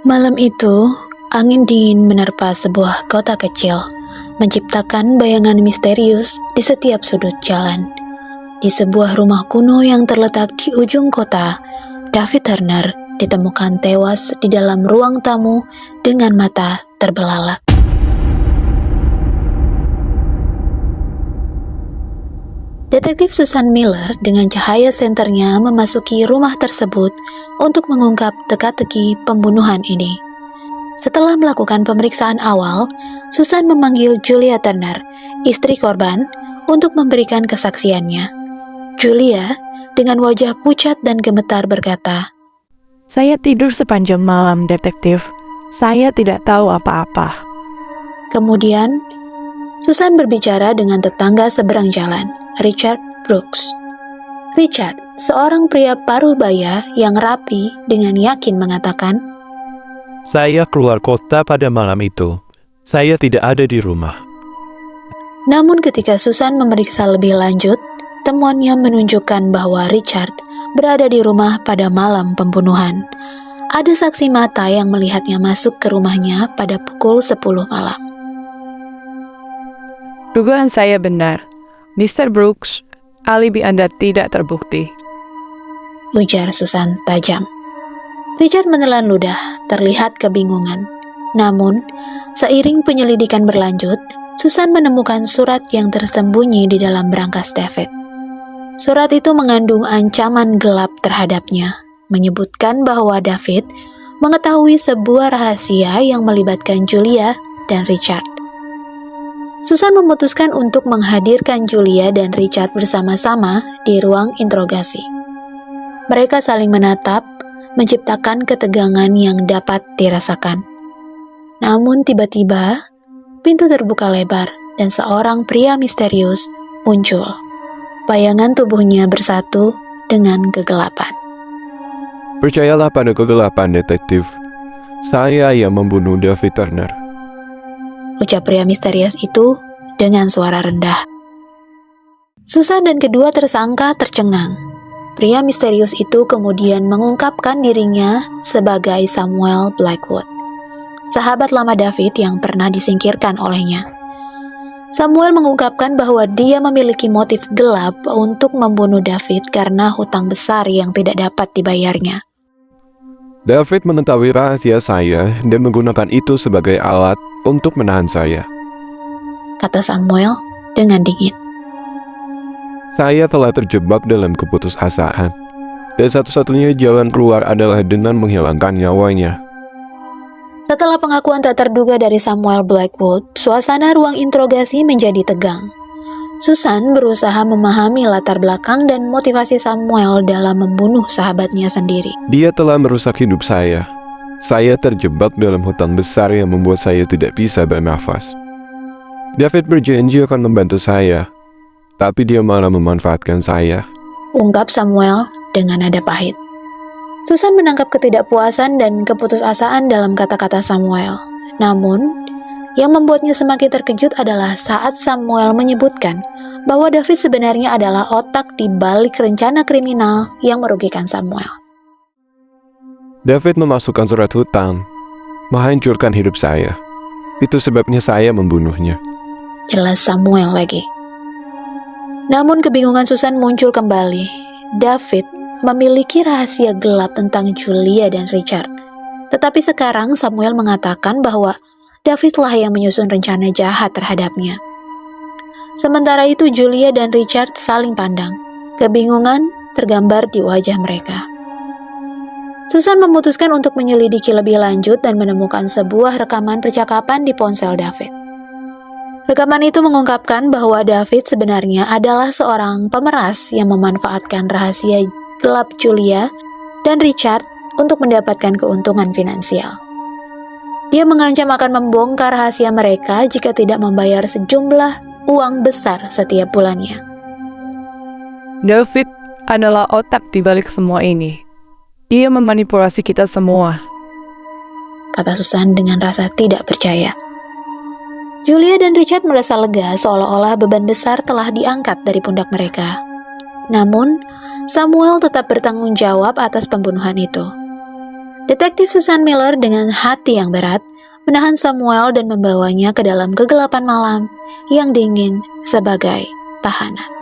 Malam itu, angin dingin menerpa sebuah kota kecil, menciptakan bayangan misterius di setiap sudut jalan. Di sebuah rumah kuno yang terletak di ujung kota, David Turner ditemukan tewas di dalam ruang tamu dengan mata terbelalak. Detektif Susan Miller dengan cahaya senternya memasuki rumah tersebut untuk mengungkap teka-teki pembunuhan ini. Setelah melakukan pemeriksaan awal, Susan memanggil Julia Turner, istri korban, untuk memberikan kesaksiannya. Julia, dengan wajah pucat dan gemetar berkata, "Saya tidur sepanjang malam, detektif. Saya tidak tahu apa-apa." Kemudian, Susan berbicara dengan tetangga seberang jalan, Richard Brooks. Richard, seorang pria paruh baya yang rapi, dengan yakin mengatakan, "Saya keluar kota pada malam itu. Saya tidak ada di rumah." Namun ketika Susan memeriksa lebih lanjut, temuannya menunjukkan bahwa Richard berada di rumah pada malam pembunuhan. Ada saksi mata yang melihatnya masuk ke rumahnya pada pukul 10 malam. Dugaan saya benar. Mr. Brooks, alibi Anda tidak terbukti. Ujar Susan tajam. Richard menelan ludah, terlihat kebingungan. Namun, seiring penyelidikan berlanjut, Susan menemukan surat yang tersembunyi di dalam berangkas David. Surat itu mengandung ancaman gelap terhadapnya, menyebutkan bahwa David mengetahui sebuah rahasia yang melibatkan Julia dan Richard. Susan memutuskan untuk menghadirkan Julia dan Richard bersama-sama di ruang interogasi. Mereka saling menatap, menciptakan ketegangan yang dapat dirasakan. Namun tiba-tiba, pintu terbuka lebar dan seorang pria misterius muncul. Bayangan tubuhnya bersatu dengan kegelapan. "Percayalah pada kegelapan, detektif. Saya yang membunuh David Turner," ucap pria misterius itu dengan suara rendah. Susan dan kedua tersangka tercengang. Pria misterius itu kemudian mengungkapkan dirinya sebagai Samuel Blackwood, sahabat lama David yang pernah disingkirkan olehnya. Samuel mengungkapkan bahwa dia memiliki motif gelap untuk membunuh David karena hutang besar yang tidak dapat dibayarnya. "David mengetahui rahasia saya dan menggunakan itu sebagai alat untuk menahan saya," kata Samuel dengan dingin. "Saya telah terjebak dalam keputusasaan, dan satu-satunya jalan keluar adalah dengan menghilangkan nyawanya." Setelah pengakuan tak terduga dari Samuel Blackwood, suasana ruang interogasi menjadi tegang. Susan berusaha memahami latar belakang dan motivasi Samuel dalam membunuh sahabatnya sendiri. "Dia telah merusak hidup saya. Saya terjebak dalam hutang besar yang membuat saya tidak bisa bernafas. David berjanji akan membantu saya, tapi dia malah memanfaatkan saya," ungkap Samuel dengan nada pahit. Susan menangkap ketidakpuasan dan keputusasaan dalam kata-kata Samuel. Namun, yang membuatnya semakin terkejut adalah saat Samuel menyebutkan bahwa David sebenarnya adalah otak di balik rencana kriminal yang merugikan Samuel. "David memasukkan surat hutang, menghancurkan hidup saya. Itu sebabnya saya membunuhnya," jelas Samuel lagi. Namun kebingungan Susan muncul kembali. David memiliki rahasia gelap tentang Julia dan Richard. Tetapi sekarang Samuel mengatakan bahwa Davidlah yang menyusun rencana jahat terhadapnya. Sementara itu Julia dan Richard saling pandang. Kebingungan tergambar di wajah mereka. Susan memutuskan untuk menyelidiki lebih lanjut dan menemukan sebuah rekaman percakapan di ponsel David. Rekaman itu mengungkapkan bahwa David sebenarnya adalah seorang pemeras yang memanfaatkan rahasia gelap Julia dan Richard untuk mendapatkan keuntungan finansial. Dia mengancam akan membongkar rahasia mereka jika tidak membayar sejumlah uang besar setiap bulannya. David adalah otak di balik semua ini. Dia memanipulasi kita semua, kata Susan dengan rasa tidak percaya. Julia dan Richard merasa lega seolah-olah beban besar telah diangkat dari pundak mereka. Namun, Samuel tetap bertanggung jawab atas pembunuhan itu. Detektif Susan Miller dengan hati yang berat menahan Samuel dan membawanya ke dalam kegelapan malam yang dingin sebagai tahanan.